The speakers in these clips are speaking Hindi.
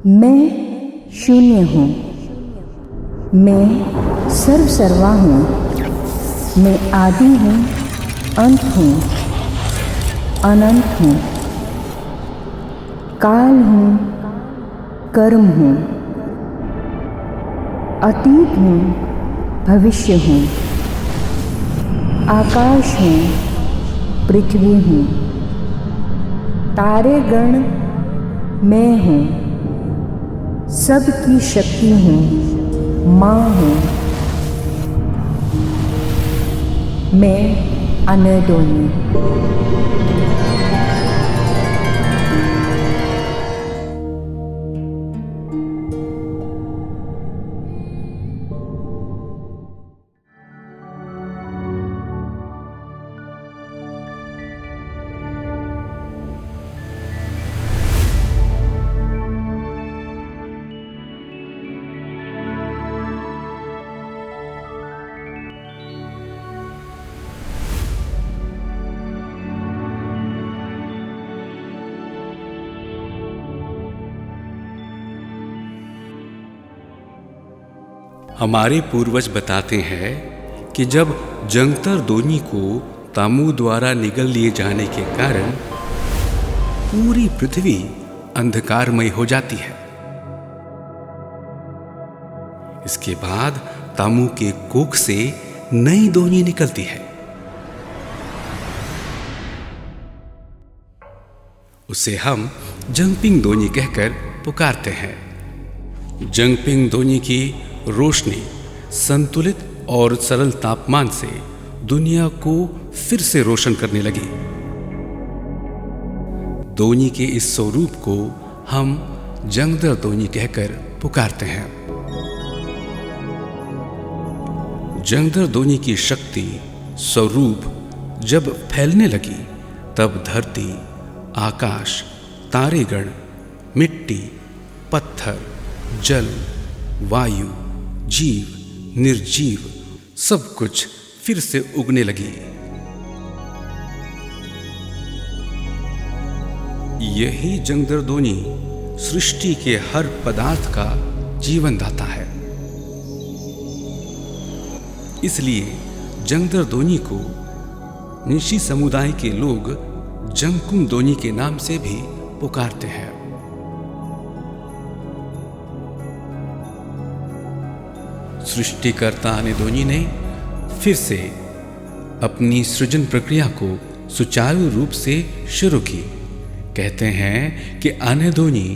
मैं शून्य हूँ, मैं सर्वसर्वा हूँ, मैं आदि हूँ, अंत हूँ, अनंत हूँ, काल हूँ, कर्म हूँ, अतीत हूँ, भविष्य हूँ, आकाश हूँ, पृथ्वी हूँ, तारे गण मैं हूँ, सबकी शक्ति हूँ, माँ हूँ, मैं अनदोनी। हमारे पूर्वज बताते हैं कि जब जंतर दोनी को तामू द्वारा निगल लिए जाने के कारण पूरी पृथ्वी अंधकारमय हो जाती है। इसके बाद तामू के कोख से नई दोनी निकलती है। उसे हम जंपिंग दोनी कहकर पुकारते हैं। जंपिंग दोनी की रोशनी संतुलित और सरल तापमान से दुनिया को फिर से रोशन करने लगी। दोनी के इस स्वरूप को हम जंगदर दोनी कहकर पुकारते हैं। जंगदर दोनी की शक्ति स्वरूप जब फैलने लगी तब धरती, आकाश, तारेगण, मिट्टी, पत्थर, जल, वायु, जीव, निर्जीव सब कुछ फिर से उगने लगी। यही जंगदर दोनी सृष्टि के हर पदार्थ का जीवनदाता है। इसलिए जंगदर दोनी को निशी समुदाय के लोग जंकुम दोनी के नाम से भी पुकारते हैं। सृष्टिकर्ता अनेदोनी ने फिर से अपनी सृजन प्रक्रिया को सुचारू रूप से शुरू की। कहते हैं कि अनेदोनी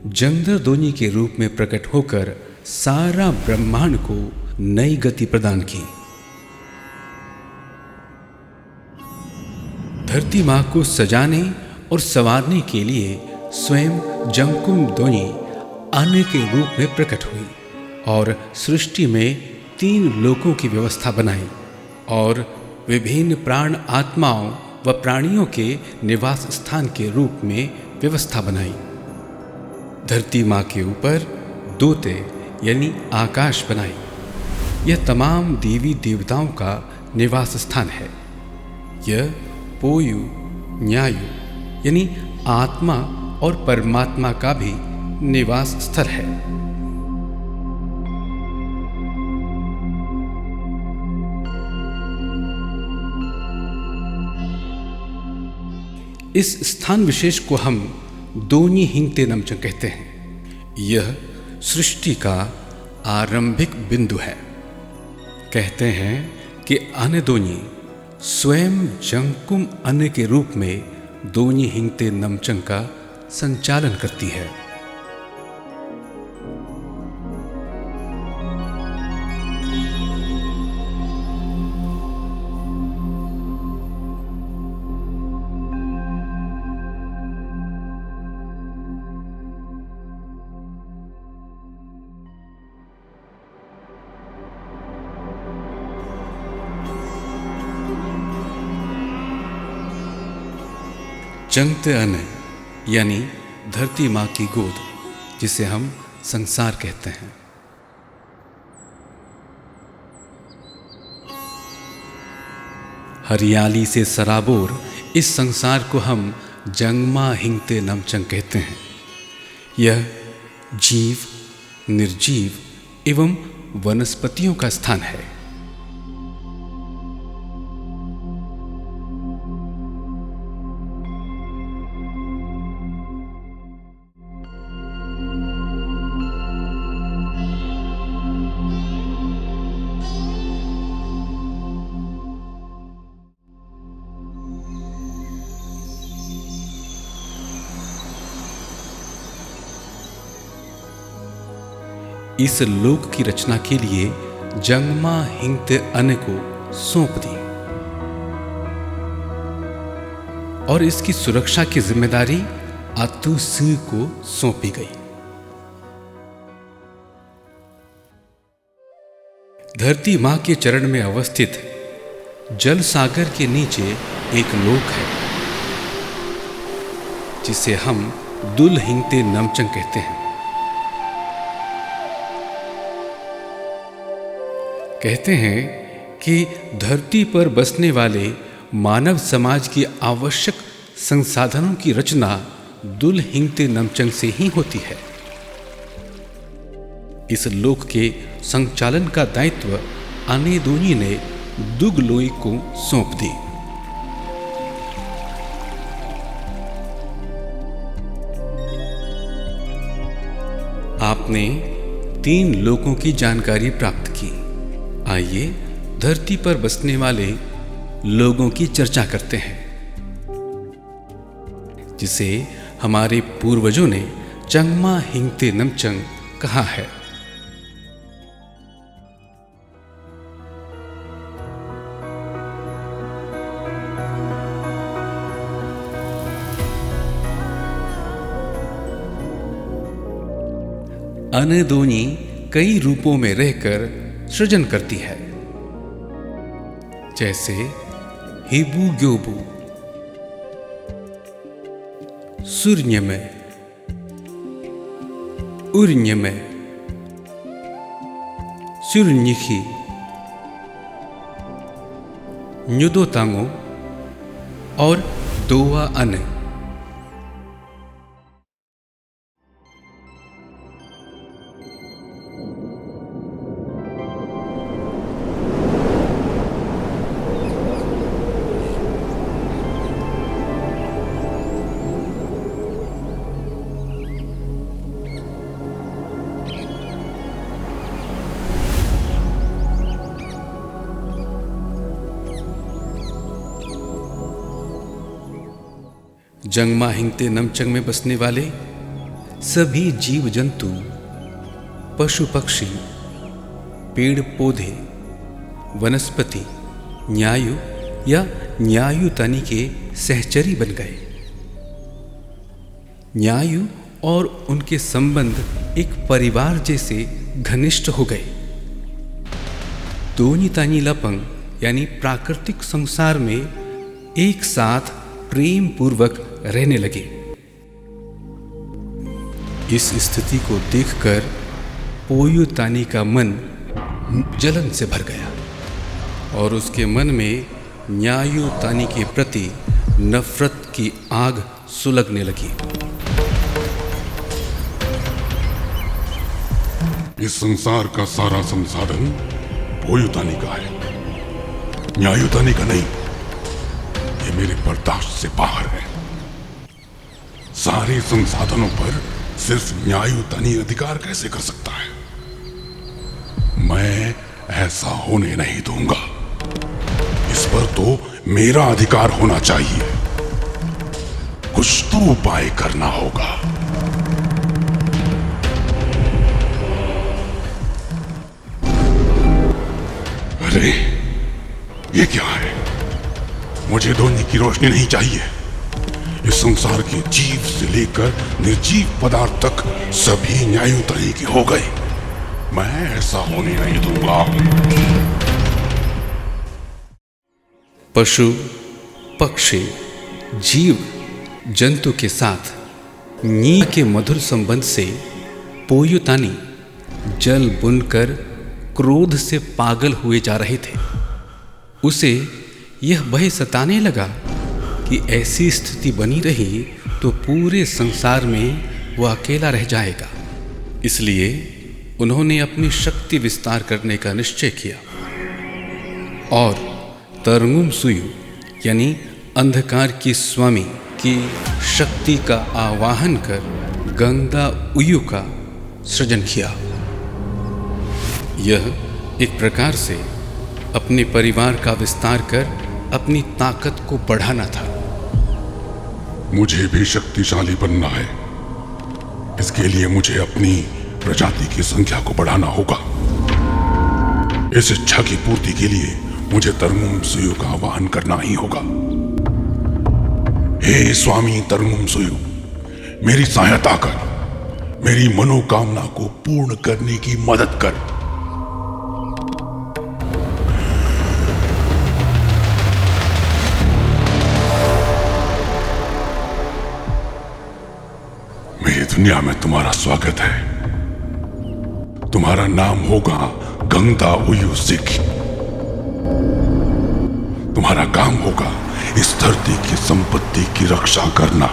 जंगदर दोनी के रूप में प्रकट होकर सारा ब्रह्मांड को नई गति प्रदान की। धरती माँ को सजाने और संवारने के लिए स्वयं जंकुम दोनी अन्न के रूप में प्रकट हुई और सृष्टि में 3 लोकों की व्यवस्था बनाई और विभिन्न प्राण आत्माओं व प्राणियों के निवास स्थान के रूप में व्यवस्था बनाई। धरती माँ के ऊपर दोते यानी आकाश बनाई। यह तमाम देवी देवताओं का निवास स्थान है। यह पोयु न्यायु यानी आत्मा और परमात्मा का भी निवास स्थल है। इस स्थान विशेष को हम दोनी हिंगते नमचंग कहते हैं। यह सृष्टि का आरंभिक बिंदु है। कहते हैं कि अनेदोनी स्वयं जंकुम अन्न के रूप में दोनी हिंगते नमचंग का संचालन करती है। जंगते अन्न यानी धरती माँ की गोद जिसे हम संसार कहते हैं। हरियाली से सराबोर इस संसार को हम जंगमा हिंगते नमचंग कहते हैं। यह जीव, निर्जीव एवं वनस्पतियों का स्थान है। इस लोक की रचना के लिए जंगमा हिंगते अने को सौंप दी और इसकी सुरक्षा की जिम्मेदारी आतु सिंह को सौंपी गई। धरती मां के चरण में अवस्थित जल सागर के नीचे एक लोक है जिसे हम दुल हिंगते नमचंग कहते हैं। कहते हैं कि धरती पर बसने वाले मानव समाज की आवश्यक संसाधनों की रचना दुल हिंगते नमचंग से ही होती है। इस लोक के संचालन का दायित्व आने दोनी ने दुग लोई को सौंप दी। आपने 3 लोकों की जानकारी प्राप्त की। आइए धरती पर बसने वाले लोगों की चर्चा करते हैं जिसे हमारे पूर्वजों ने जंगमा हिंगते नमचंग कहा है। अनदोनी कई रूपों में रहकर सृजन करती है, जैसे हिबू ग्योबू, सूर्य में, उर्य में, सुरनिखी, न्युदोतांगो और दोवा अन। जंगमा हिंगते नमचंग में बसने वाले सभी जीव जंतु, पशु पक्षी, पेड़ पौधे, वनस्पति न्यायु या न्यायुतानी के सहचरी बन गए। न्यायु और उनके संबंध एक परिवार जैसे घनिष्ठ हो गए। दोनी तानी लपंग यानी प्राकृतिक संसार में एक साथ प्रेम पूर्वक रहने लगे। इस स्थिति को देखकर पोयुतानी का मन जलन से भर गया और उसके मन में न्यायुतानी के प्रति नफरत की आग सुलगने लगी। इस संसार का सारा संसाधन पोयुतानी का है, न्यायुतानी का नहीं। ये मेरे बर्दाश्त से बाहर है। सारे संसाधनों पर सिर्फ न्यायुतानी अधिकार कैसे कर सकता है? मैं ऐसा होने नहीं दूंगा। इस पर तो मेरा अधिकार होना चाहिए। कुछ तो उपाय करना होगा। अरे ये क्या है? मुझे दोनी की रोशनी नहीं चाहिए। इस संसार के जीव से लेकर निर्जीव पदार्थ तक सभी न्यायुतानी के हो गए। मैं ऐसा होने नहीं दूंगा। पशु पक्षी जीव जंतु के साथ नी के मधुर संबंध से पोयुतानी जल बुनकर क्रोध से पागल हुए जा रहे थे। उसे यह भय सताने लगा कि ऐसी स्थिति बनी रही तो पूरे संसार में वह अकेला रह जाएगा। इसलिए उन्होंने अपनी शक्ति विस्तार करने का निश्चय किया और तरंगुम सुयु यानी अंधकार की स्वामी की शक्ति का आवाहन कर गंगा उयु का सृजन किया। यह एक प्रकार से अपने परिवार का विस्तार कर अपनी ताकत को बढ़ाना था। मुझे भी शक्तिशाली बनना है। इसके लिए मुझे अपनी प्रजाति की संख्या को बढ़ाना होगा। इस इच्छा की पूर्ति के लिए मुझे तरंगुम सुयु का आवाहन करना ही होगा। हे स्वामी तरंगुम सुयु, मेरी सहायता कर, मेरी मनोकामना को पूर्ण करने की मदद कर। मेरी दुनिया में तुम्हारा स्वागत है। तुम्हारा नाम होगा गंगा उयु सिख। तुम्हारा काम होगा इस धरती की संपत्ति की रक्षा करना।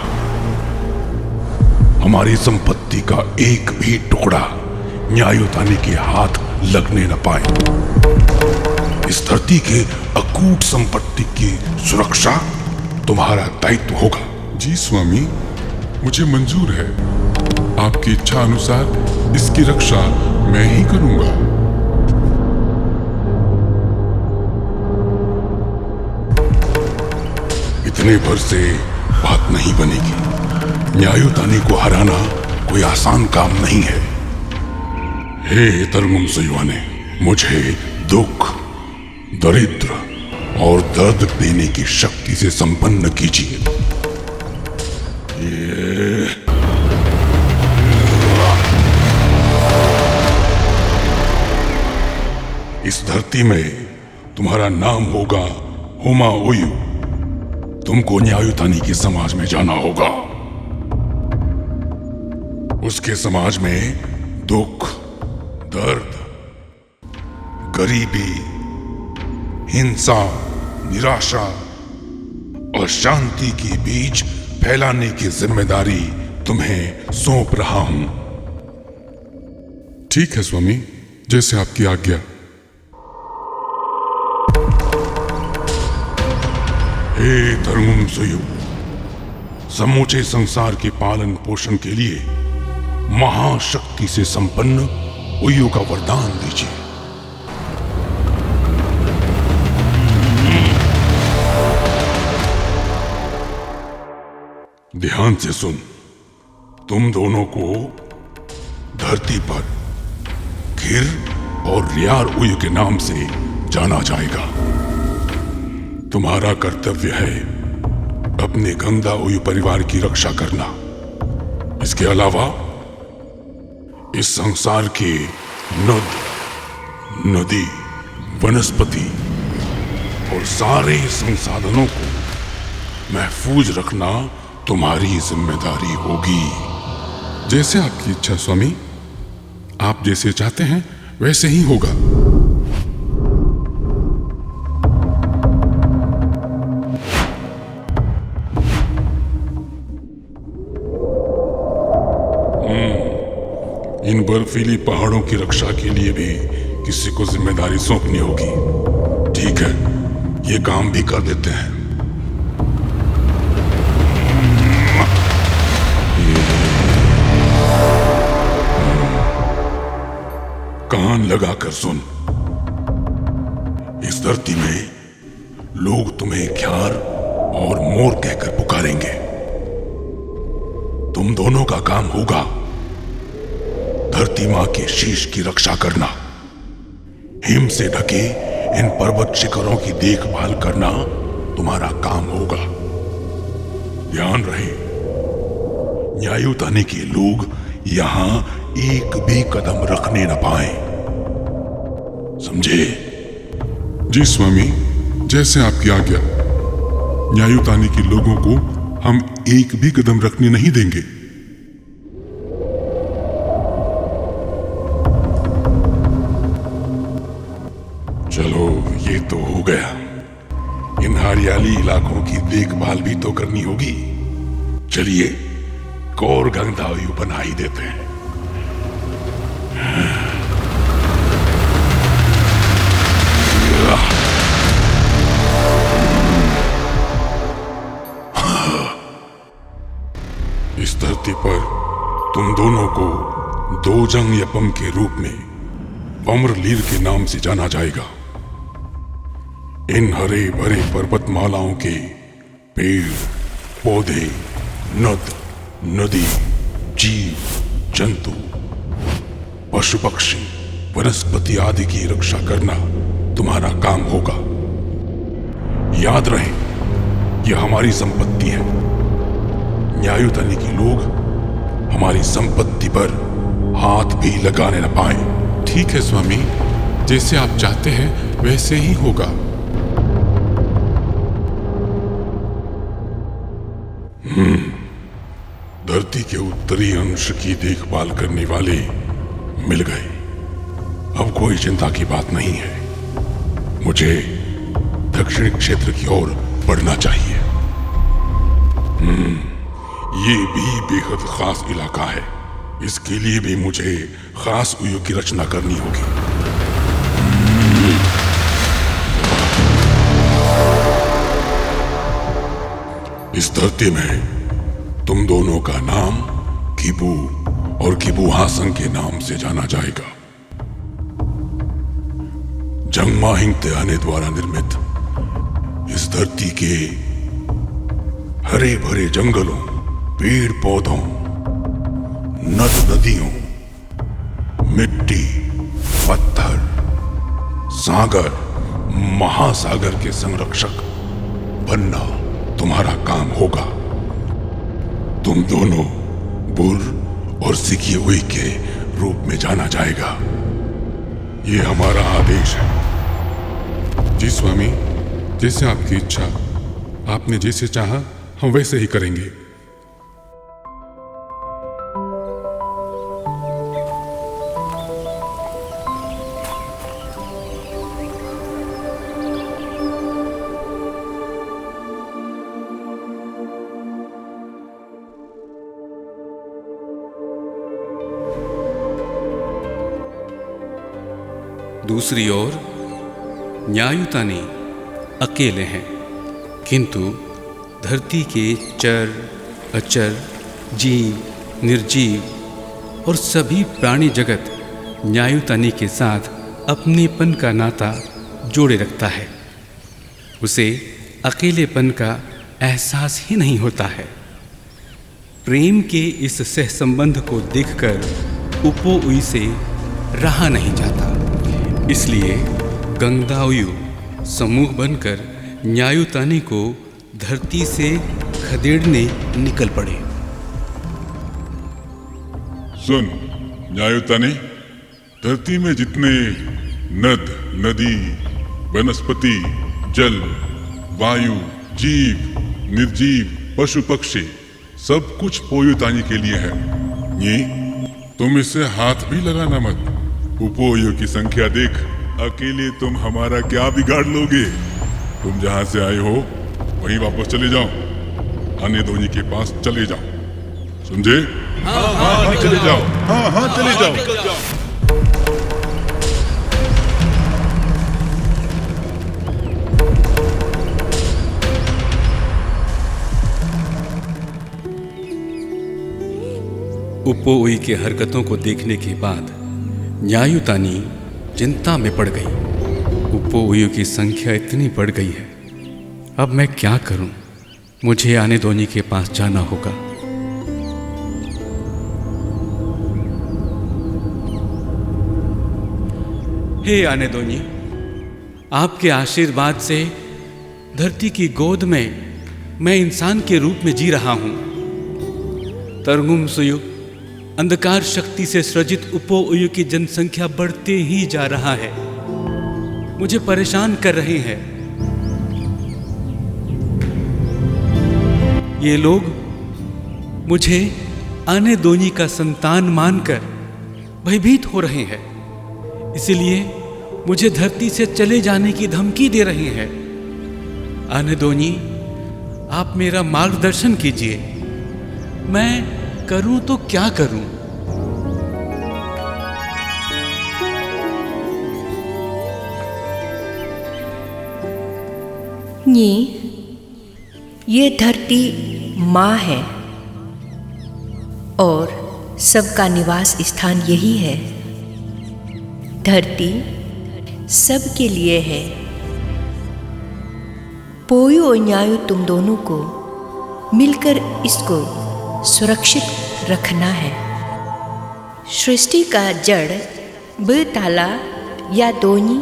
हमारी संपत्ति का एक भी टुकड़ा न्यायोतानी के हाथ लगने न पाए। इस धरती के अकूट संपत्ति की सुरक्षा तुम्हारा दायित्व होगा। जी स्वामी, मुझे मंजूर है। आपकी इच्छा अनुसार इसकी रक्षा मैं ही करूंगा। इतने भर से बात नहीं बनेगी। न्यायोतानी को हराना कोई आसान काम नहीं है। हे तरंगुम सुयुआने, मुझे दुख, दरिद्र और दर्द देने की शक्ति से संपन्न कीजिए। इस धरती में तुम्हारा नाम होगा होमा उयु। तुमको न्यायोतानी के समाज में जाना होगा। उसके समाज में दुख, दर्द, गरीबी, हिंसा, निराशा और शांति के बीच फैलाने की जिम्मेदारी तुम्हें सौंप रहा हूं। ठीक है स्वामी, जैसे आपकी आज्ञा। हे तरंगुम सुयु, समूचे संसार के पालन पोषण के लिए महाशक्ति से संपन्न उयु का वरदान दीजिए। ध्यान से सुन। तुम दोनों को धरती पर खिर और रियार उयु के नाम से जाना जाएगा। तुम्हारा कर्तव्य है अपने गंगा उयु परिवार की रक्षा करना। इसके अलावा इस संसार के नद, नदी, वनस्पति और सारे संसाधनों को महफूज रखना तुम्हारी जिम्मेदारी होगी। जैसे आपकी इच्छा स्वामी, आप जैसे चाहते हैं वैसे ही होगा। इन बर्फीली पहाड़ों की रक्षा के लिए भी किसी को जिम्मेदारी सौंपनी होगी। ठीक है, ये काम भी कर देते हैं। कान लगाकर सुन। इस धरती में लोग तुम्हें ख्यार और मोर कहकर पुकारेंगे। तुम दोनों का काम होगा धरती मां के शीश की रक्षा करना। हिम से ढके इन पर्वत शिखरों की देखभाल करना तुम्हारा काम होगा। ध्यान रहे, न्यायोतानी के लोग यहां एक भी कदम रखने न पाए। समझे? जी स्वामी, जैसे आपकी आज्ञा। न्यायोतानी के लोगों को हम एक भी कदम रखने नहीं देंगे। चलो, ये तो हो गया। इन हरियाली इलाकों की देखभाल भी तो करनी होगी। चलिए, और गंधायु बना ही देते हैं। इस धरती पर तुम दोनों को दोजंग यपम के रूप में पमरलीर के नाम से जाना जाएगा। इन हरे भरे पर्वतमालाओं के पेड़ पौधे, नद नदी, जीव जंतु, पशु पक्षी, वनस्पति आदि की रक्षा करना तुम्हारा काम होगा। याद रहे, यह हमारी संपत्ति है। न्यायुतनी के लोग हमारी संपत्ति पर हाथ भी लगाने न पाए। ठीक है स्वामी, जैसे आप चाहते हैं वैसे ही होगा। धरती के उत्तरी अंश की देखभाल करने वाले मिल गए। अब कोई चिंता की बात नहीं है। मुझे दक्षिण क्षेत्र की ओर बढ़ना चाहिए। ये भी बेहद खास इलाका है। इसके लिए भी मुझे खास उयों की रचना करनी होगी। इस धरती में तुम दोनों का नाम किबू और किबू हासंग के नाम से जाना जाएगा। जंगमा हिंगतेआने द्वारा निर्मित इस धरती के हरे भरे जंगलों, पेड़ पौधों, नद नदियों, मिट्टी, पत्थर, सागर, महासागर के संरक्षक बनना तुम्हारा काम होगा। तुम दोनों बुर और सिकी हुई के रूप में जाना जाएगा। ये हमारा आदेश है। जी स्वामी, जैसे आपकी इच्छा। आपने जैसे चाहा हम वैसे ही करेंगे। दूसरी ओर न्यायुतानी अकेले हैं, किंतु धरती के चर अचर, जीव, निर्जीव और सभी प्राणी जगत न्यायुतानी के साथ अपनेपन का नाता जोड़े रखता है। उसे अकेलेपन का एहसास ही नहीं होता है। प्रेम के इस सहसंबंध को देखकर उपो उई से रहा नहीं जाता। इसलिए गंगदाउयु समूह बनकर न्यायुतानी को धरती से खदेड़ने निकल पड़े। सुन न्यायुतानी, धरती में जितने नद नदी, वनस्पति, जल, वायु, जीव, निर्जीव, पशु पक्षी सब कुछ पोयुतानी के लिए है। ये तुम इससे हाथ भी लगाना मत। उपोयो की संख्या देख, अकेले तुम हमारा क्या बिगाड़ लोगे। तुम जहां से आए हो वहीं वापस चले जाओ। आने धोनी के पास चले जाओ, समझे? हाँ, चले जाओ। हाँ, चले जाओ। उपो उई के हरकतों को देखने के बाद न्यायुतानी चिंता में पड़ गई। उपो उई की संख्या इतनी बढ़ गई है, अब मैं क्या करूं? मुझे आने दोनी के पास जाना होगा। हे आने दोनी, आपके आशीर्वाद से धरती की गोद में मैं इंसान के रूप में जी रहा हूं। तरंगुम सुयु अंधकार शक्ति से सृजित उपो उयु की जनसंख्या बढ़ते ही जा रहा है, मुझे परेशान कर रहे हैं। ये लोग मुझे आने दोनी का संतान मानकर भयभीत हो रहे हैं। इसलिए मुझे धरती से चले जाने की धमकी दे रहे हैं। अनदोनी, आप मेरा मार्गदर्शन कीजिए। मैं करूं तो क्या करूं? ये धरती माँ है और सबका निवास स्थान यही है। धरती सबके लिए है। पोयु और न्यायु तुम दोनों को मिलकर इसको सुरक्षित रखना है। सृष्टि का जड़ बेताला या दोनी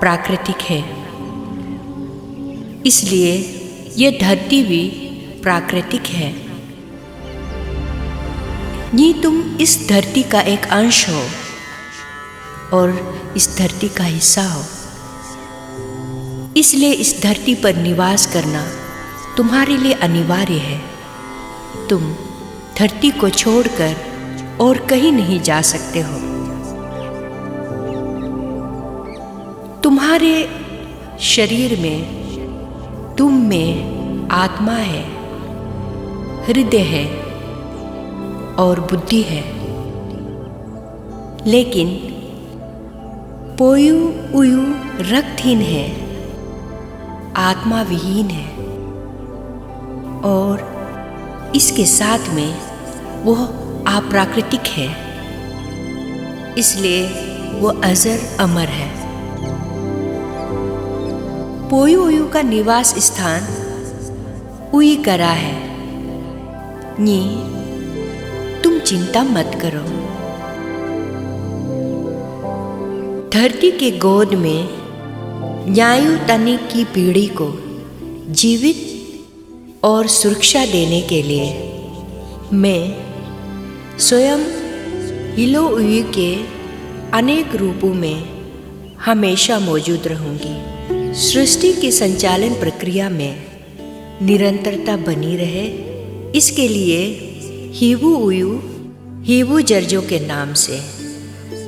प्राकृतिक है, इसलिए यह धरती भी प्राकृतिक है। ये तुम इस धरती का एक अंश हो और इस धरती का हिस्सा हो, इसलिए इस धरती पर निवास करना तुम्हारे लिए अनिवार्य है। तुम धरती को छोड़कर और कहीं नहीं जा सकते हो। तुम्हारे शरीर में, तुम में आत्मा है, हृदय है और बुद्धि है, लेकिन पोयु उयु रक्तहीन है, आत्मा विहीन है और इसके साथ में वह अप्राकृतिक है, इसलिए वह अजर अमर है। पोयु उयु का निवास स्थान उईकरा है। तुम चिंता मत करो। धरती के गोद में न्यायु तनी की पीढ़ी को जीवित और सुरक्षा देने के लिए मैं स्वयं हिलो उयु के अनेक रूपों में हमेशा मौजूद रहूंगी। सृष्टि की संचालन प्रक्रिया में निरंतरता बनी रहे, इसके लिए हिवु उयु हिवु जर्जो के नाम से,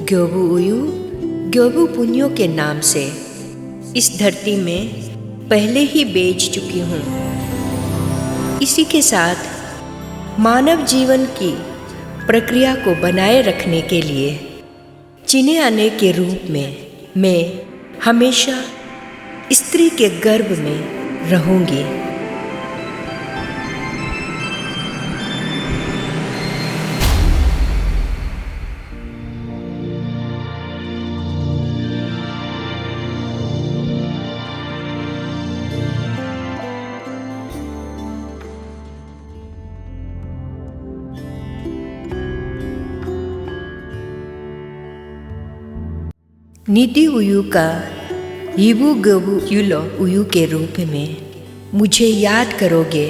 ग्योबु उयु ग्योबु पुन्यो के नाम से इस धरती में पहले ही बेच चुकी हूँ। इसी के साथ मानव जीवन की प्रक्रिया को बनाए रखने के लिए चिने आने के रूप में मैं हमेशा स्त्री के गर्भ में रहूंगी। निधि उयु का हिबु गबु युलो उयु के रूप में मुझे याद करोगे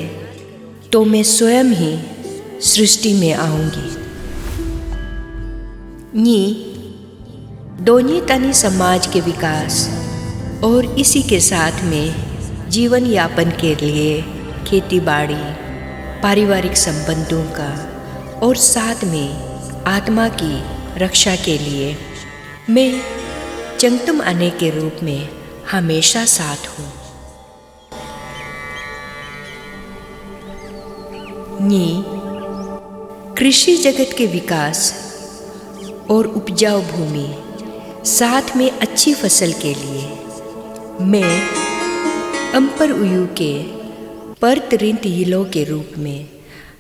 तो मैं स्वयं ही सृष्टि में आऊंगी। दोनी तनी समाज के विकास और इसी के साथ में जीवन यापन के लिए खेती बाड़ी, पारिवारिक संबंधों का और साथ में आत्मा की रक्षा के लिए मैं चंगतुम आने के रूप में हमेशा साथ हूँ। कृषि जगत के विकास और उपजाऊ भूमि, साथ में अच्छी फसल के लिए मैं अंपर उयु के परतरिंत हिलो के रूप में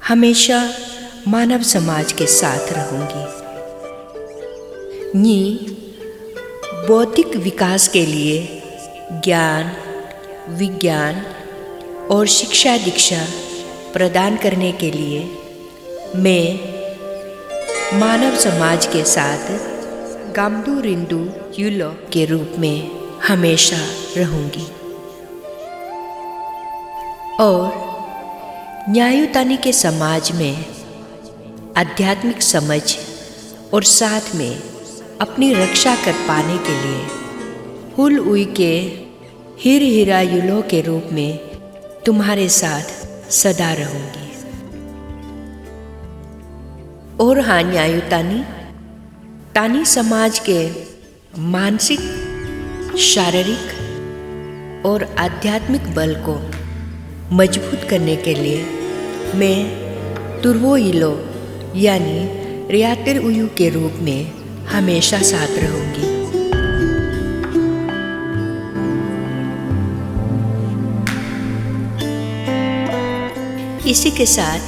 हमेशा मानव समाज के साथ रहूंगी। बौद्धिक विकास के लिए ज्ञान, विज्ञान और शिक्षा दीक्षा प्रदान करने के लिए मैं मानव समाज के साथ गामदू रिंदु युलो के रूप में हमेशा रहूंगी। और न्यायुतानी के समाज में आध्यात्मिक समझ और साथ में अपनी रक्षा कर पाने के लिए हुल उई के हिर हिरा युलो के रूप में तुम्हारे साथ सदा रहूंगी। और हाँ न्यायुतानी तानी समाज के मानसिक, शारीरिक और आध्यात्मिक बल को मजबूत करने के लिए मैं तुर्वो इलो यानी रियातिर उयू के रूप में हमेशा साथ रहूंगी। इसी के साथ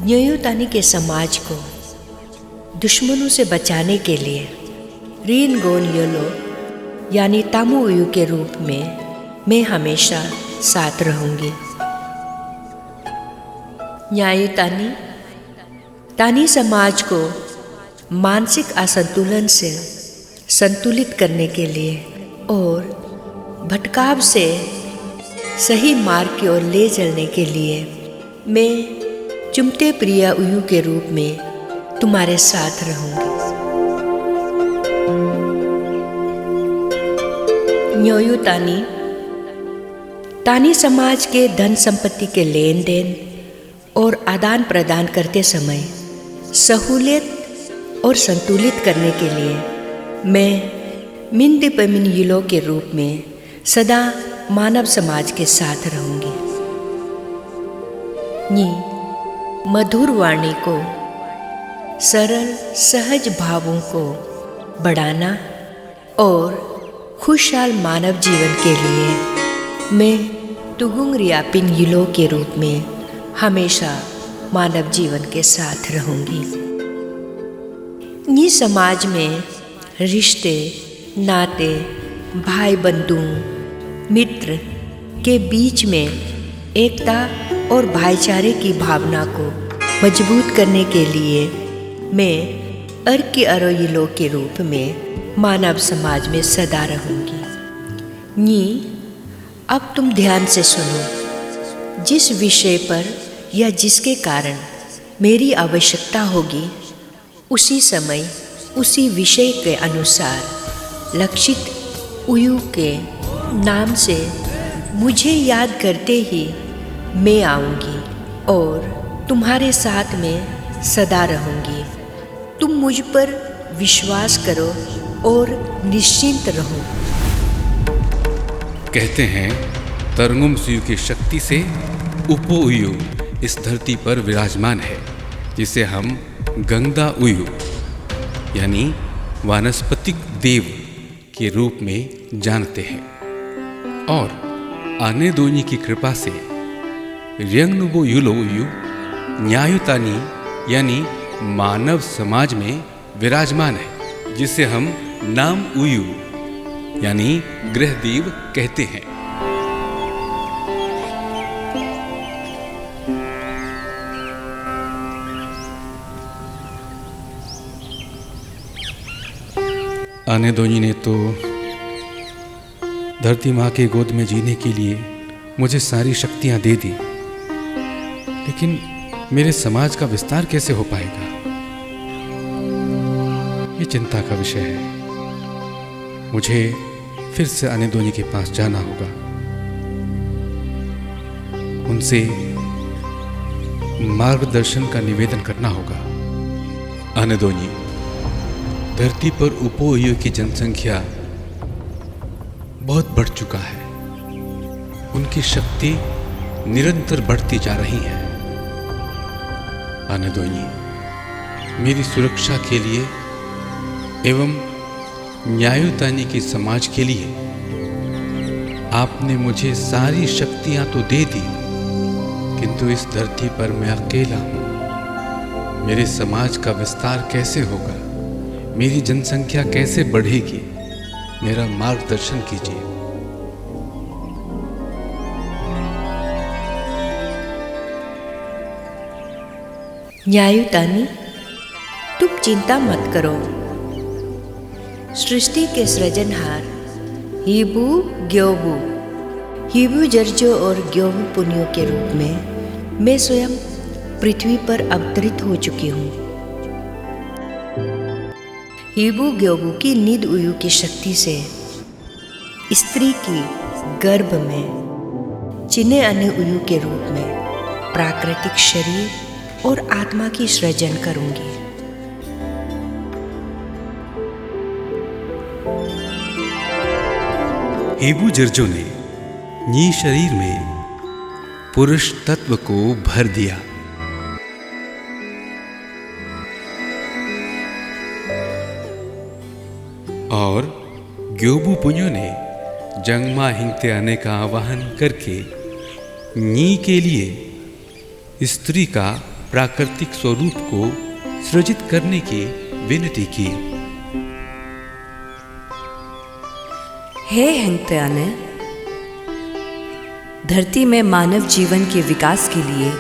न्यायु तानी के समाज को दुश्मनों से बचाने के लिए रीन गोन योलो यानी तामु उयू के रूप में मैं हमेशा साथ रहूंगी। न्यायु तानी समाज को मानसिक असंतुलन से संतुलित करने के लिए और भटकाव से सही मार्ग की ओर ले चलने के लिए मैं चुमते प्रिया उयू के रूप में तुम्हारे साथ रहूंगी। न्यायु तानी समाज के धन संपत्ति के लेन देन और आदान प्रदान करते समय सहूलियत और संतुलित करने के लिए मैं मिंदिपमिन युलो के रूप में सदा मानव समाज के साथ रहूंगी। नी मधुर वाणी को, सरल सहज भावों को बढ़ाना और खुशहाल मानव जीवन के लिए मैं तुगुंग रियापिन युलो के रूप में हमेशा मानव जीवन के साथ रहूंगी। ये समाज में रिश्ते, नाते, भाई बंधु, मित्र के बीच में एकता और भाईचारे की भावना को मजबूत करने के लिए मैं अर्की अरोयिलो के रूप में मानव समाज में सदा रहूंगी। अब तुम ध्यान से सुनो। जिस विषय पर या जिसके कारण मेरी आवश्यकता होगी उसी समय उसी विषय के अनुसार लक्षित उयू के नाम से मुझे याद करते ही मैं आऊँगी और तुम्हारे साथ में सदा रहूँगी। तुम मुझ पर विश्वास करो और निश्चिंत रहो। कहते हैं तरंगुम सुयू की शक्ति से उपो उयू इस धरती पर विराजमान है, जिसे हम गंगा उयू यानी वानस्पतिक देव के रूप में जानते हैं। और आने दोनी की कृपा से रियंगनुबो युलो उयू न्यायु तानी यानी मानव समाज में विराजमान है, जिसे हम नाम उयू यानी गृहदेव कहते हैं। आने दोनी ने तो धरती माँ के गोद में जीने के लिए मुझे सारी शक्तियाँ दे दी, लेकिन मेरे समाज का विस्तार कैसे हो पाएगा, ये चिंता का विषय है। मुझे फिर से आने दोनी के पास जाना होगा, उनसे मार्गदर्शन का निवेदन करना होगा। आने दोनी, धरती पर उपोयू की जनसंख्या बहुत बढ़ चुका है, उनकी शक्ति निरंतर बढ़ती जा रही है। आने दोनी, मेरी सुरक्षा के लिए एवं न्यायु तानी की समाज के लिए आपने मुझे सारी शक्तियां तो दे दी, किंतु इस धरती पर मैं अकेला हूं। मेरे समाज का विस्तार कैसे होगा, मेरी जनसंख्या कैसे बढ़ेगी, मेरा मार्गदर्शन कीजिए। न्यायु तानी, तुम चिंता मत करो। सृष्टि के सृजनहार हिबू ग्योबू, हिबू जर्जो और ग्योबू पुनियो के रूप में मैं स्वयं पृथ्वी पर अवतरित हो चुकी हूँ। हिबू ग्योबू की निद उयू की शक्ति से स्त्री की गर्भ में चिने अन्य उयू के रूप में प्राकृतिक शरीर और आत्मा की सृजन करूंगी। हेबू जर्जो ने नी शरीर में पुरुष तत्व को भर दिया। और ग्योबू पुन्यो ने जंगमा हिंगते आने का आवाहन करके नी के लिए स्त्री का प्राकृतिक स्वरूप को सृजित करने की विनती की। हे हिंगत्याने, धरती में मानव जीवन के विकास के लिए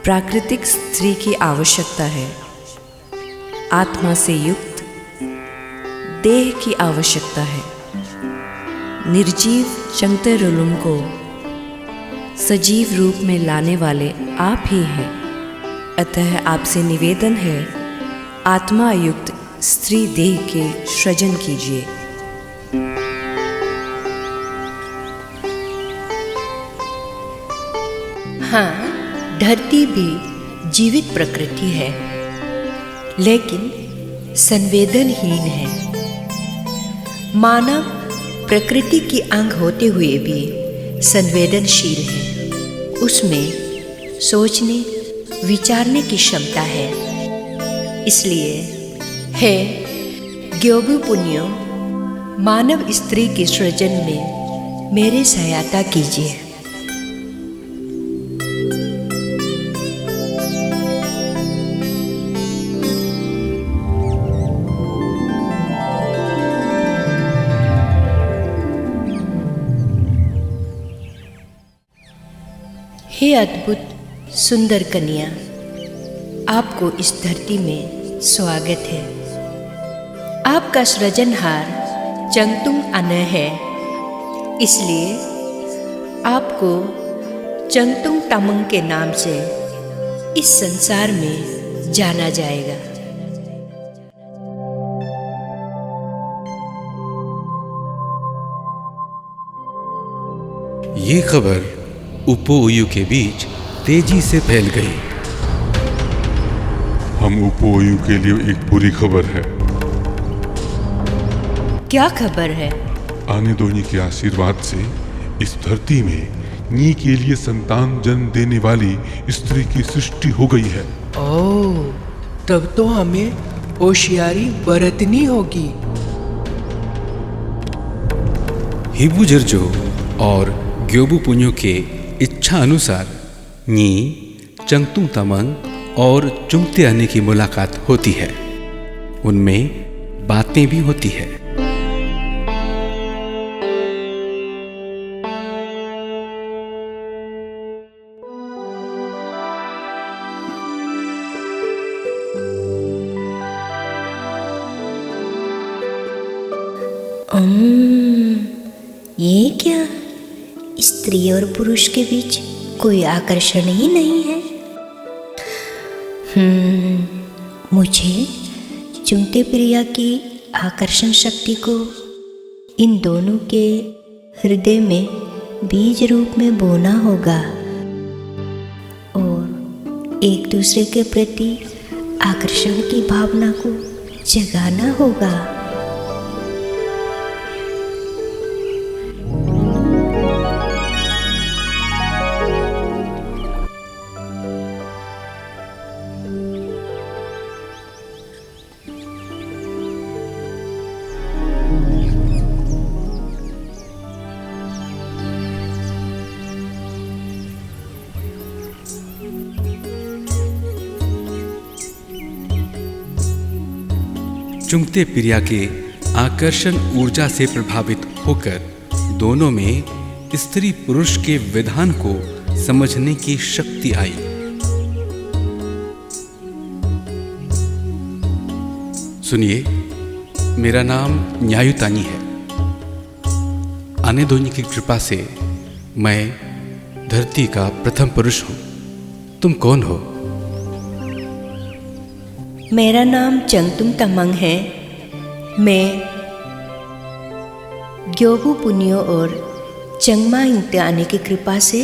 प्राकृतिक स्त्री की आवश्यकता है। आत्मा से युक्त देह की आवश्यकता है। निर्जीव चंगतेरुलुम को सजीव रूप में लाने वाले आप ही हैं। अतः आपसे निवेदन है, आत्मा युक्त स्त्री देह के सृजन कीजिए। हाँ, धरती भी जीवित प्रकृति है, लेकिन संवेदनहीन है। मानव प्रकृति की अंग होते हुए भी संवेदनशील है। उसमें सोचने विचारने की क्षमता है। इसलिए हे ग्योबू पुन्यो, मानव स्त्री के सृजन में मेरी सहायता कीजिए। हे अद्भुत सुंदर कन्या, आपको इस धरती में स्वागत है। आपका सृजनहार चंगतुंग अने है, इसलिए आपको चंगतुंग तमंग के नाम से इस संसार में जाना जाएगा। ये खबर उपोयु के बीच तेजी से फैल गई। हम उपोयु के लिए एक बुरी खबर है। क्या खबर है? आने दोनी के आशीर्वाद से इस धरती में नी के लिए संतान जन्म देने वाली स्त्री की सृष्टि हो गई है। ओह, तब तो हमें होशियारी बरतनी होगी। हेबू जर्जो और ग्योबू पुन्यो के इच्छा अनुसार नी, चंगतुंग तमंग और चुंगते आने की मुलाकात होती है। उनमें बातें भी होती है। ये क्या? स्त्री और पुरुष के बीच कोई आकर्षण ही नहीं है। मुझे चुंगते प्रिया की आकर्षण शक्ति को इन दोनों के हृदय में बीज रूप में बोना होगा और एक दूसरे के प्रति आकर्षण की भावना को जगाना होगा। चुंगते प्रिया के आकर्षण ऊर्जा से प्रभावित होकर दोनों में स्त्री पुरुष के विधान को समझने की शक्ति आई। सुनिए, मेरा नाम न्यायुतानी है। आने दोनी की कृपा से मैं धरती का प्रथम पुरुष हूं। तुम कौन हो? मेरा नाम चंगतुंग तमंग है। मैं ग्योबू पुन्यो और चंगमा हिंगते आने की कृपा से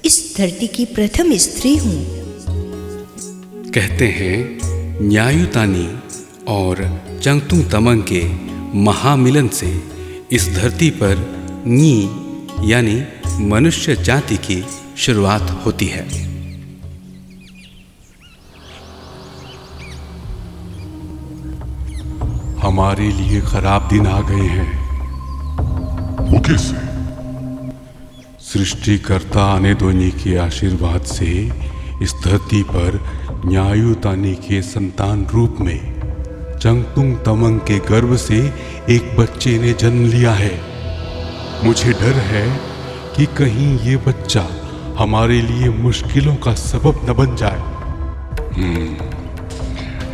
इस धरती की प्रथम स्त्री हूँ। कहते हैं न्यायुतानी और चंगतुंग तमंग के महामिलन से इस धरती पर नी यानी मनुष्य जाति की शुरुआत होती है। हमारे लिए खराब दिन आ गए हैं। वो कैसे? सृष्टिकर्ता अनेदोनी के आशीर्वाद से इस धरती पर न्यायुतानी के संतान रूप में चंगतुंग तमंग के गर्भ से एक बच्चे ने जन्म लिया है। मुझे डर है कि कहीं ये बच्चा हमारे लिए मुश्किलों का सबब न बन जाए।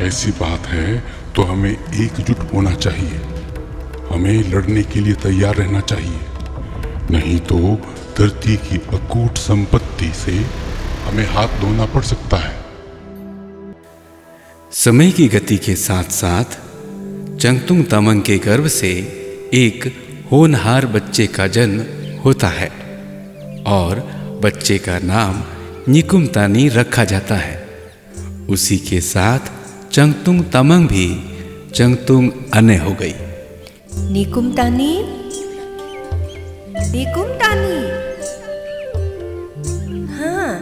ऐसी बात है तो हमें एकजुट होना चाहिए। हमें लड़ने के लिए तैयार रहना चाहिए, नहीं तो धरती की अकूट संपत्ति से हमें हाथ धोना पड़ सकता है। समय की गति के साथ साथ चंगतुंग तमंग के गर्भ से एक होनहार बच्चे का जन्म होता है और बच्चे का नाम निकुमतानी रखा जाता है। उसी के साथ चंगतुंग तमंग भी चंगतुंग अने हो गई। निकुमतानी, निकुमतानी, हाँ,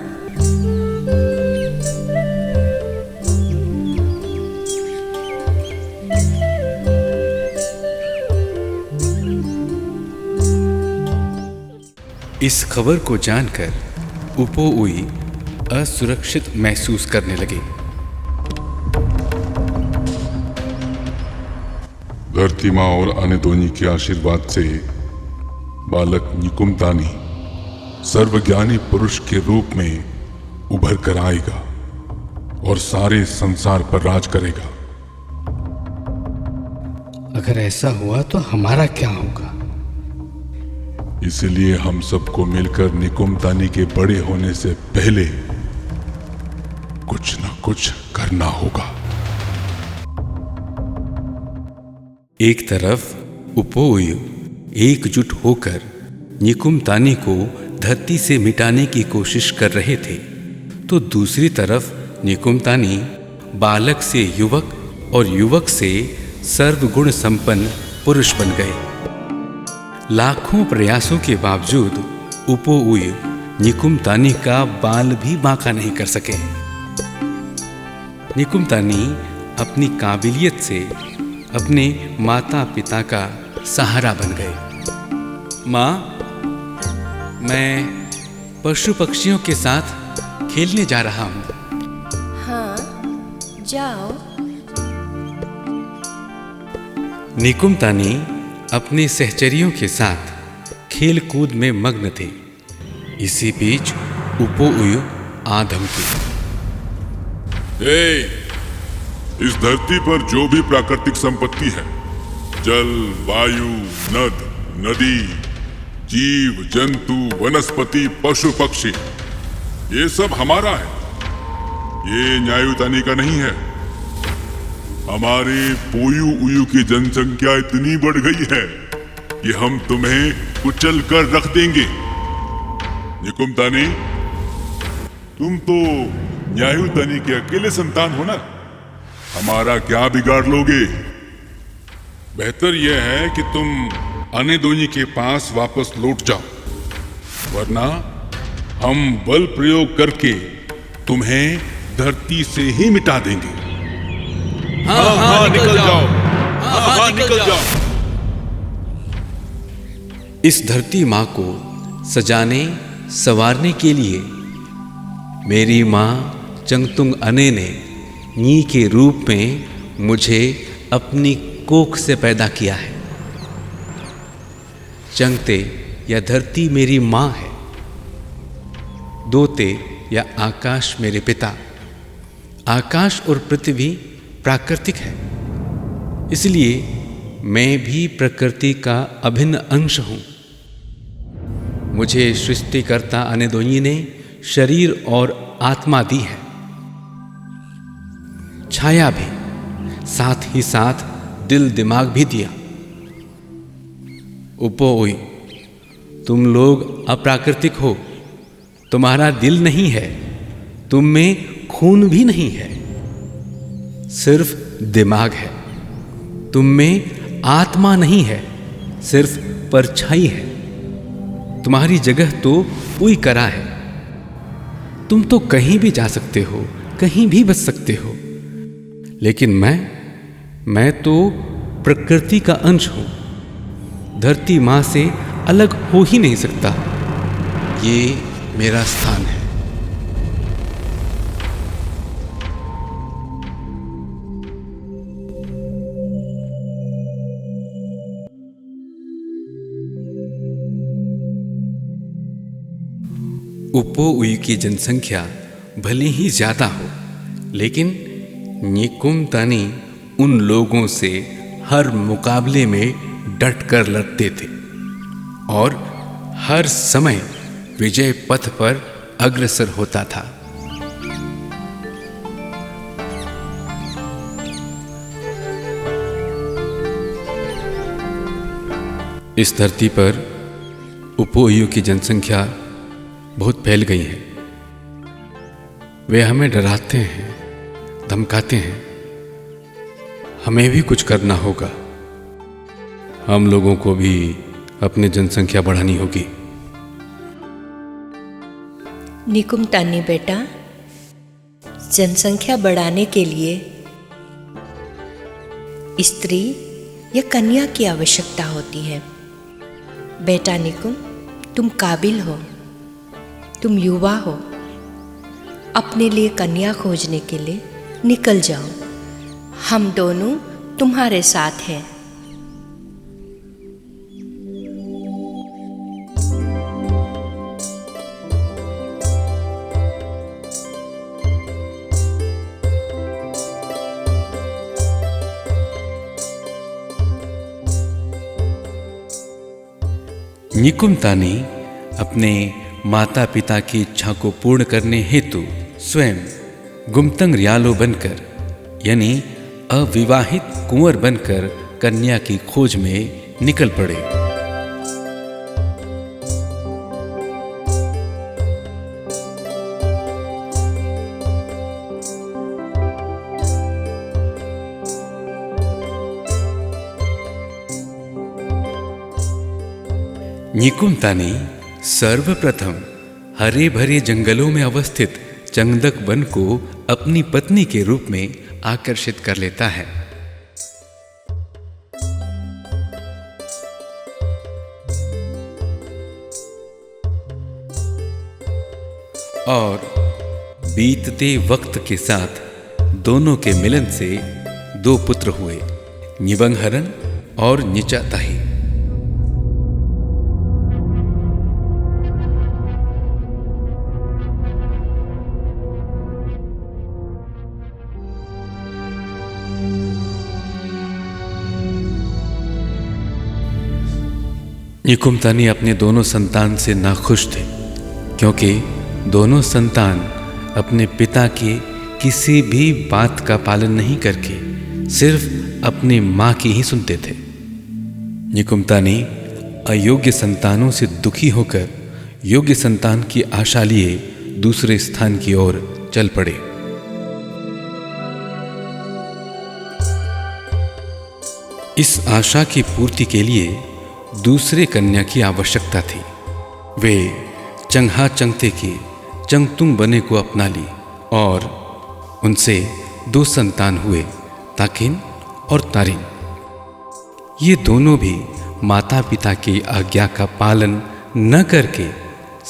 इस खबर को जानकर उपोउई असुरक्षित महसूस करने लगे। धरती माँ और अनेदोनी के आशीर्वाद से बालक निकुमतानी सर्वज्ञानी पुरुष के रूप में उभर कर आएगा और सारे संसार पर राज करेगा। अगर ऐसा हुआ तो हमारा क्या होगा? इसलिए हम सबको मिलकर निकुमतानी के बड़े होने से पहले कुछ न कुछ करना होगा। एक तरफ उपोउई एकजुट होकर निकुमतानी को धरती से मिटाने की कोशिश कर रहे थे, तो दूसरी तरफ निकुमतानी बालक से युवक और युवक से सर्वगुण संपन्न पुरुष बन गए। लाखों प्रयासों के बावजूद उपोउई निकुमतानी का बाल भी बांका नहीं कर सके। निकुमतानी अपनी काबिलियत से अपने माता पिता का सहारा बन गए। माँ, मैं पशु पक्षियों के साथ खेलने जा रहा हूँ। हाँ, जाओ। निकुमतानी अपने सहचरियों के साथ खेल कूद में मग्न थे। इसी बीच उपोउई आ धमकी। इस धरती पर जो भी प्राकृतिक संपत्ति है, जल, वायु, नद, नदी, जीव, जंतु, वनस्पति, पशु, पक्षी, ये सब हमारा है। ये न्यायुतानी का नहीं है। हमारे पोयू उयू की जनसंख्या इतनी बढ़ गई है कि हम तुम्हें कुचल कर रख देंगे। निकुमतानी, तुम तो न्यायुतानी के अकेले संतान हो ना, हमारा क्या बिगाड़ लोगे? बेहतर यह है कि तुम अनेदोनी के पास वापस लौट जाओ, वरना हम बल प्रयोग करके तुम्हें धरती से ही मिटा देंगे। हाँ, निकल जाओ। हाँ, निकल जाओ। इस धरती माँ को सजाने संवारने के लिए मेरी माँ चंगतुंग अने ने नी के रूप में मुझे अपनी कोख से पैदा किया है। चंगते या धरती मेरी माँ है, दोते या आकाश मेरे पिता। आकाश और पृथ्वी प्राकृतिक है, इसलिए मैं भी प्रकृति का अभिन्न अंश हूं। मुझे सृष्टिकर्ता अनेदोनी ने शरीर और आत्मा दी है, छाया भी, साथ ही साथ दिल दिमाग भी दिया। उपोउई, तुम लोग अप्राकृतिक हो। तुम्हारा दिल नहीं है, तुम में खून भी नहीं है, सिर्फ दिमाग है। तुम में आत्मा नहीं है, सिर्फ परछाई है। तुम्हारी जगह तो उई करा है। तुम तो कहीं भी जा सकते हो, कहीं भी बच सकते हो, लेकिन मैं तो प्रकृति का अंश हूं। धरती मां से अलग हो ही नहीं सकता। ये मेरा स्थान है। उपोउई की जनसंख्या भले ही ज्यादा हो, लेकिन निकुम तानी उन लोगों से हर मुकाबले में डटकर लड़ते थे और हर समय विजय पथ पर अग्रसर होता था। इस धरती पर उपोउई की जनसंख्या बहुत फैल गई है। वे हमें डराते हैं, धमकाते हैं। हमें भी कुछ करना होगा। हम लोगों को भी अपनी जनसंख्या बढ़ानी होगी। निकुम तानी बेटा, जनसंख्या बढ़ाने के लिए स्त्री या कन्या की आवश्यकता होती है। बेटा निकुम, तुम काबिल हो, तुम युवा हो। अपने लिए कन्या खोजने के लिए निकल जाओ। हम दोनों तुम्हारे साथ हैं। निकुम तानी अपने माता पिता की इच्छा को पूर्ण करने हेतु स्वयं गुमतंग रियालो बनकर, यानी अविवाहित कुंवर बनकर कन्या की खोज में निकल पड़े। निकुम तानी सर्वप्रथम हरे भरे जंगलों में अवस्थित चंगदक वन को अपनी पत्नी के रूप में आकर्षित कर लेता है। और बीतते वक्त के साथ दोनों के मिलन से दो पुत्र हुए, निबंगहरन और निचाताही। निकुम तानी अपने दोनों संतान से नाखुश थे, क्योंकि दोनों संतान अपने पिता के किसी भी बात का पालन नहीं करके सिर्फ अपनी मां की ही सुनते थे। निकुम तानी अयोग्य संतानों से दुखी होकर योग्य संतान की आशा लिए दूसरे स्थान की ओर चल पड़े। इस आशा की पूर्ति के लिए दूसरे कन्या की आवश्यकता थी। वे चंगहा चंगते के चंगतुंग बने को अपना ली और उनसे दो संतान हुए, ताकिन और तारिन। ये दोनों भी माता पिता की आज्ञा का पालन न करके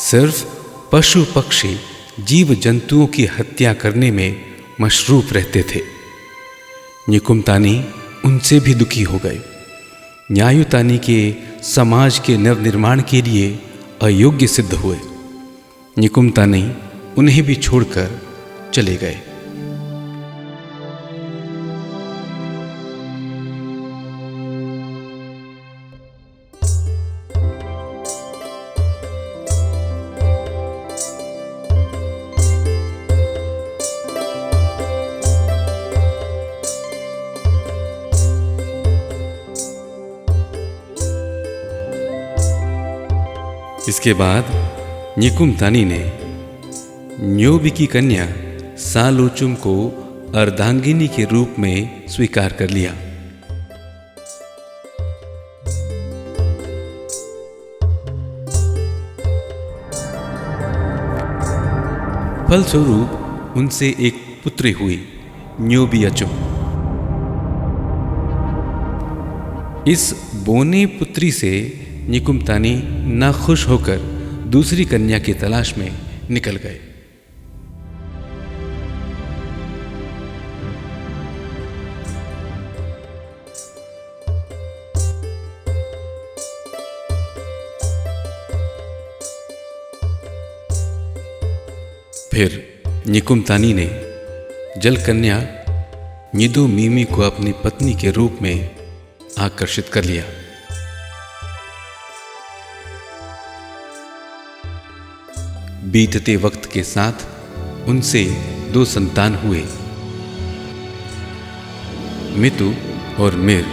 सिर्फ पशु पक्षी जीव जंतुओं की हत्या करने में मशरूफ रहते थे। निकुम तानी उनसे भी दुखी हो गए। न्यायु तानी के समाज के नवनिर्माण के लिए अयोग्य सिद्ध हुए। निकुम तानी उन्हें भी छोड़कर चले गए। इसके बाद निकुम तानी ने न्योबी की कन्या सालोचुम को अर्धांगिनी के रूप में स्वीकार कर लिया। फलस्वरूप उनसे एक पुत्री हुई, न्योबियचुम। इस बोने पुत्री से निकुम्तानी नाखुश होकर दूसरी कन्या की तलाश में निकल गए। फिर निकुम्तानी ने जलकन्या निदो मीमी को अपनी पत्नी के रूप में आकर्षित कर लिया। बीतते वक्त के साथ उनसे 2 संतान हुए, मितु और मिर।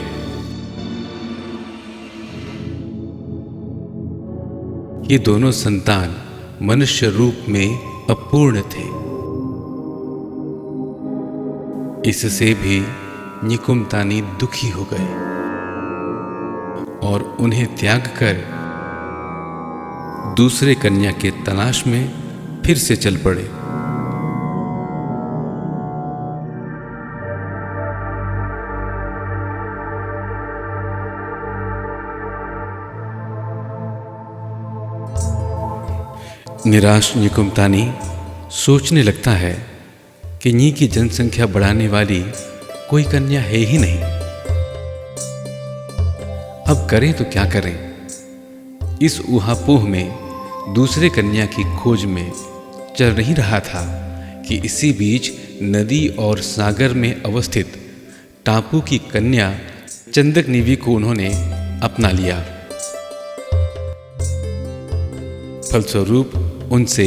ये दोनों संतान मनुष्य रूप में अपूर्ण थे। इससे भी निकुम्तानी दुखी हो गए और उन्हें त्याग कर दूसरे कन्या के तलाश में फिर से चल पड़े। निराश निकुम्तानी सोचने लगता है कि नी की जनसंख्या बढ़ाने वाली कोई कन्या है ही नहीं। अब करें तो क्या करें। इस ऊहापोह में दूसरे कन्या की खोज में चल नहीं रहा था कि इसी बीच नदी और सागर में अवस्थित टापू की कन्या चंदकनिवि को उन्होंने अपना लिया। फलस्वरूप उनसे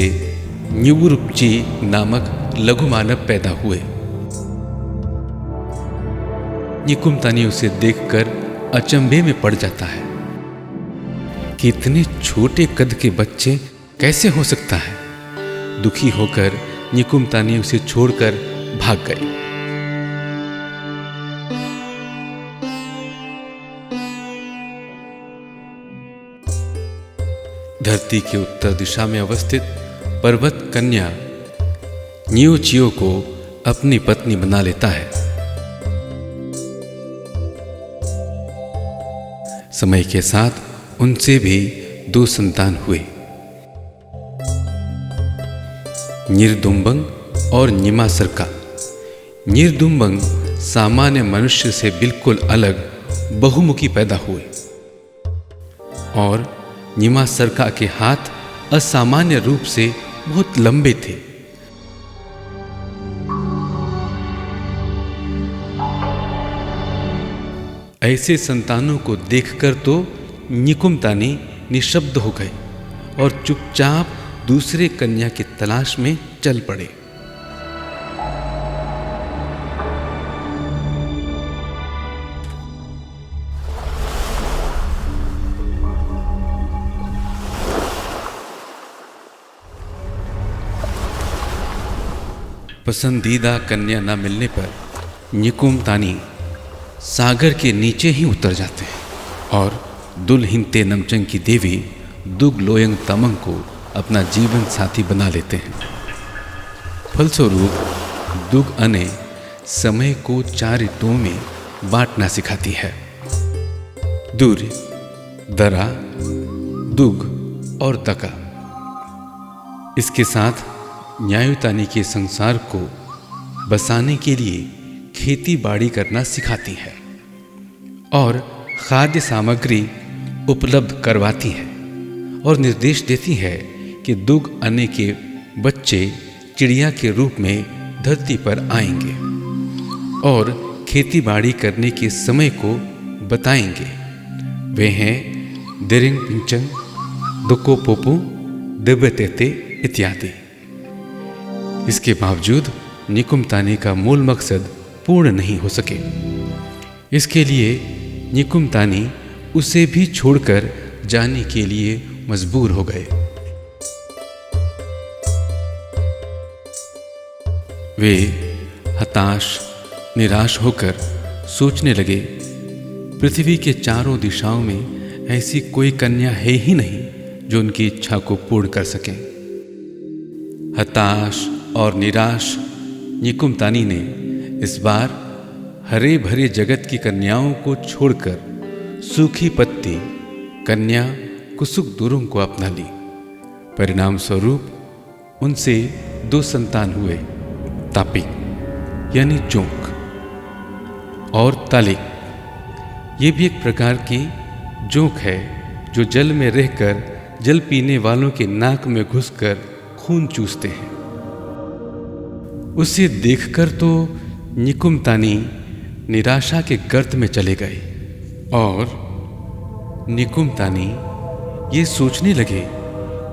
न्युवुरुपची नामक लघु मानव पैदा हुए। निकुम्तानी उसे देखकर अचंभे में पड़ जाता है कि इतने छोटे कद के बच्चे कैसे हो सकता है। दुखी होकर निकुम्तानी उसे छोड़कर भाग गई। धरती के उत्तर दिशा में अवस्थित पर्वत कन्या न्योचियो को अपनी पत्नी बना लेता है। समय के साथ उनसे भी 2 संतान हुए, निरदुम्बंग और निमासरका। निरदुम्बंग सामान्य मनुष्य से बिल्कुल अलग बहुमुखी पैदा हुए और निमासरका के हाथ असामान्य रूप से बहुत लंबे थे। ऐसे संतानों को देखकर तो निकुम्तानी निशब्द हो गए और चुपचाप दूसरे कन्या की तलाश में चल पड़े। पसंदीदा कन्या न मिलने पर निकुम्तानी सागर के नीचे ही उतर जाते हैं और दुलहिनते नमचंग की देवी दुग लोयंग तमंग को अपना जीवन साथी बना लेते हैं। फलस्वरूप दुग अने समय को 4 ऋतुओं में बांटना सिखाती है। दूर, दरा, दुग और तका। इसके साथ न्यायुतानी के संसार को बसाने के लिए खेती बाड़ी करना सिखाती है और खाद्य सामग्री उपलब्ध करवाती है और निर्देश देती है कि दुग अने के बच्चे चिड़िया के रूप में धरती पर आएंगे और खेती बाड़ी करने के समय को बताएंगे। वे हैं दिरिंग पिंचंग, दुकोपोपु, दिब्यतेते इत्यादि। इसके बावजूद निकुम्तानी का मूल मकसद पूर्ण नहीं हो सके। इसके लिए निकुम्तानी उसे भी छोड़कर जाने के लिए मजबूर हो गए। वे हताश निराश होकर सोचने लगे, पृथ्वी के चारों दिशाओं में ऐसी कोई कन्या है ही नहीं जो उनकी इच्छा को पूर्ण कर सके। हताश और निराश निकुम्तानी ने इस बार हरे भरे जगत की कन्याओं को छोड़कर सूखी पत्ती कन्या कुसुकदुरुं को अपना ली। परिणाम स्वरूप उनसे 2 संतान हुए, तापिक यानी जोंक और तालिक। ये भी एक प्रकार की जोंक है जो जल में रहकर जल पीने वालों के नाक में घुसकर खून चूसते हैं। उसे देखकर तो निकुम्तानी निराशा के गर्त में चले गए और निकुम्तानी ये सोचने लगे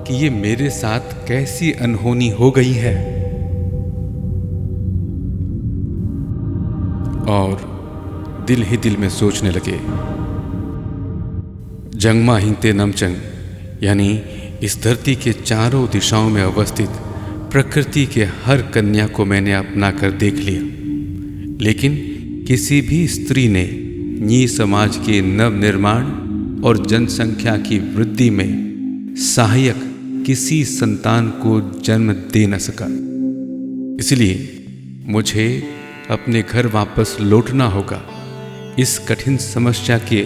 कि ये मेरे साथ कैसी अनहोनी हो गई है। और दिल ही दिल में सोचने लगे, जंगमा हिंगते नमचंग यानी इस धरती के चारों दिशाओं में अवस्थित प्रकृति के हर कन्या को मैंने अपना कर देख लिया, लेकिन किसी भी स्त्री ने नी समाज के नवनिर्माण और जनसंख्या की वृद्धि में सहायक किसी संतान को जन्म दे न सका। इसलिए मुझे अपने घर वापस लौटना होगा। इस कठिन समस्या के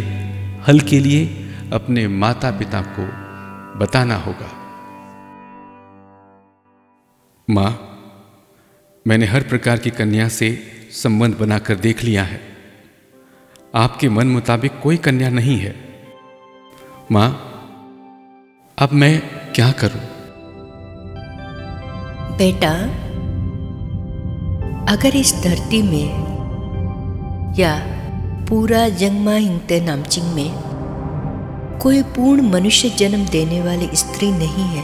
हल के लिए अपने माता पिता को बताना होगा। माँ, मैंने हर प्रकार की कन्या से संबंध बनाकर देख लिया है। आपके मन मुताबिक कोई कन्या नहीं है। माँ, अब मैं क्या करूं? बेटा, अगर इस धरती में या पूरा जंगमा हिंगते नामचिंग में कोई पूर्ण मनुष्य जन्म देने वाली स्त्री नहीं है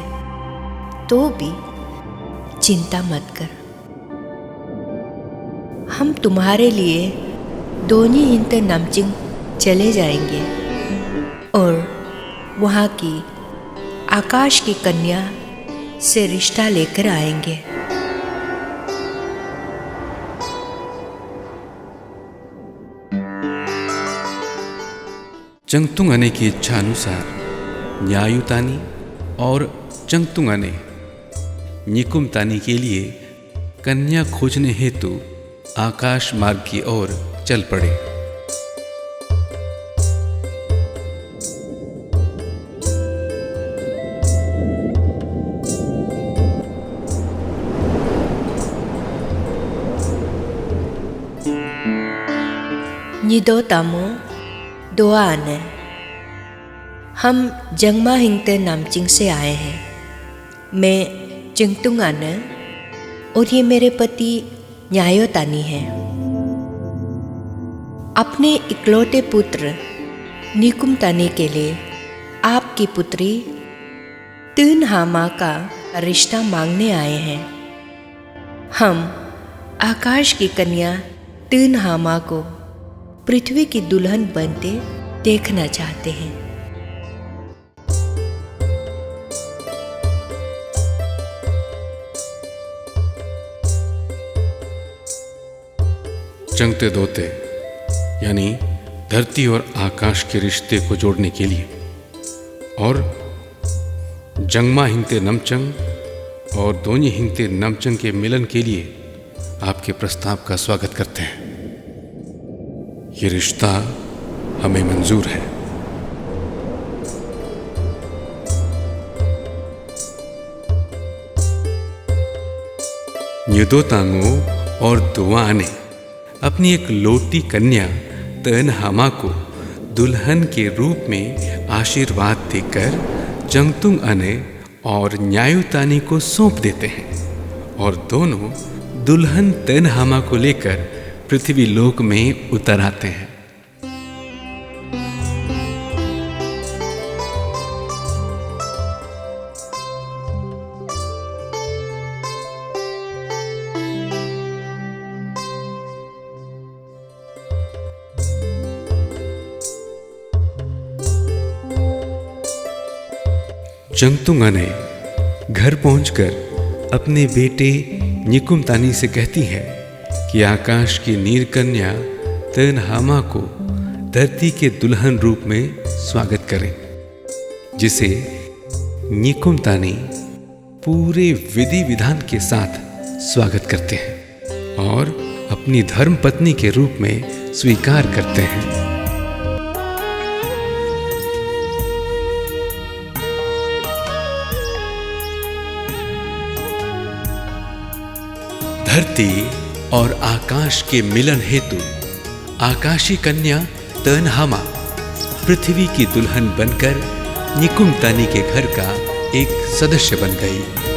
तो भी चिंता मत कर। हम तुम्हारे लिए दोनी हिंगते नामचिंग चले जाएंगे और वहाँ की आकाश की कन्या से रिश्ता लेकर आएंगे। चंगतुंग की इच्छा अनुसार न्यायुतानी और चंगतुंग निकुम्तानी के लिए कन्या खोजने हेतु आकाश मार्ग की ओर चल पड़े। निदो तामो दोआ आने, हम जंगमा हिंगते नामचिंग से आए हैं। मैं चिंगतुंग आने और ये मेरे पति न्यायोतानी हैं। अपने इकलौते पुत्र निकुम्तानी के लिए आपकी पुत्री तिनहामा का रिश्ता मांगने आए हैं। हम आकाश की कन्या तिनहामा को पृथ्वी की दुल्हन बनते देखना चाहते हैं। चंगते दोते यानी धरती और आकाश के रिश्ते को जोड़ने के लिए और जंगमा हिंगते नमचंग और दोनी हिंगते नमचंग के मिलन के लिए आपके प्रस्ताव का स्वागत करते हैं। ये रिश्ता हमें मंजूर है। न्युदोतांगो और दोआ ने अपनी एक लौटी कन्या तनहामा को दुल्हन के रूप में आशीर्वाद देकर चंगतुंग अने और न्यायुतानी को सौंप देते हैं और दोनों दुल्हन तनहामा को लेकर पृथ्वी लोक में उतर आते हैं। चंगतुंग ने घर पहुंचकर अपने बेटे निकुम्तानी से कहती है कि आकाश की नीलकन्या तनहामा को धरती के दुल्हन रूप में स्वागत करें, जिसे निकुम्तानी पूरे विधि विधान के साथ स्वागत करते हैं और अपनी धर्म पत्नी के रूप में स्वीकार करते हैं। धरती और आकाश के मिलन हेतु आकाशी कन्या तनहामा पृथ्वी की दुल्हन बनकर निकुंम तानी के घर का एक सदस्य बन गई।